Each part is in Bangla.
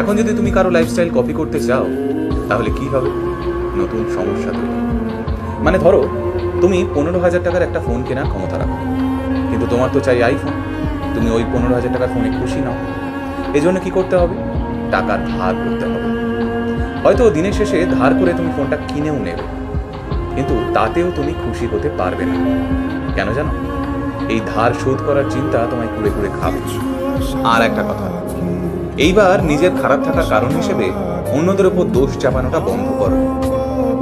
এখন যদি তুমি কারো লাইফস্টাইল কপি করতে চাও তাহলে কি হবে? নতুন সমস্যা তৈরি। মানে ধরো তুমি 15,000 টাকার একটা ফোন কেনার ক্ষমতা রাখো, কিন্তু তোমার তো চাই আইফোন। তুমি ওই 15,000 টাকার ফোনে খুশি নাও, এই জন্য কি করতে হবে? টাকা ধার করতে হবে। হয়তো দিনের শেষে ধার করে তুমি ফোনটা কিনেও নেবে, কিন্তু তাতেও তুমি খুশি হতে পারবে না। কেন জানো? এই ধার শোধ করার চিন্তা তোমায় কুড়ে কুড়ে খাবে। আর একটা কথা, এইবার নিজের খারাপ থাকার কারণ হিসেবে অন্যদের উপর দোষ চাপানোটা বন্ধ করো।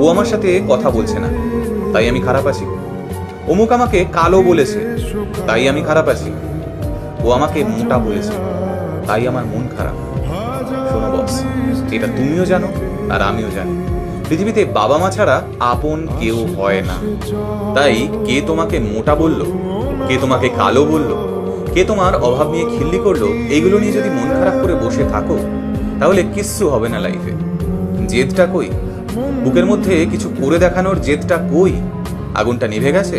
ও আমার সাথে কথা বলছে না, তাই আমি খারাপ আছি। অমুক আমাকে কালো বলেছে, তাই আমি খারাপ আছি। ও আমাকে মোটা বলেছে, তাই আমার মন খারাপ। শোনো বস, এটা তুমিও জানো আর আমিও জানি, পৃথিবীতে বাবা মা ছাড়া আপন কেউ হয় না। তাই কে তোমাকে মোটা বললো, কে তোমাকে কালো বললো, কে তোমার অভাব নিয়ে খিল্লি করলো, এইগুলো নিয়ে যদি মন খারাপ করে বসে থাকো তাহলে কিচ্ছু হবে না লাইফে। জেদটা কই? বুকের মধ্যে কিছু করে দেখানোর জেদটা কই? আগুনটা নিভে গেছে?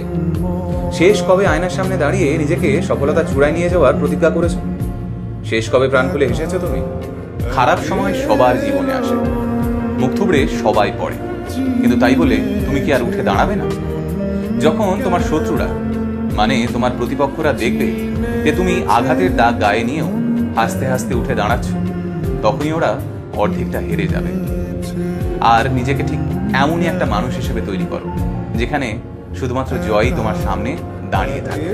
শেষ কবে আয়নার সামনে দাঁড়িয়ে নিজেকে সফলতা চূড়ায় নিয়ে যাওয়ার প্রতিজ্ঞা করেছো? শেষ কবে প্রাণ খুলে হেসেছো তুমি? খারাপ সময় সবার জীবনে আসে, মুখ থুবড়ে সবাই পড়ে, কিন্তু তাই বলে তুমি কি আর উঠে দাঁড়াবে না? যখন তোমার শত্রুরা মানে তোমার প্রতিপক্ষরা দেখবে যে তুমি আঘাতের দাগ গায়ে নিয়েও হাসতে হাসতে উঠে দাঁড়াচ্ছ, তখনই ওরা অর্ধেকটা হেরে যাবে। আর নিজেকে ঠিক এমনই একটা মানুষ হিসেবে তৈরি করো যেখানে শুধুমাত্র জয়ই তোমার সামনে দাঁড়িয়ে থাকে।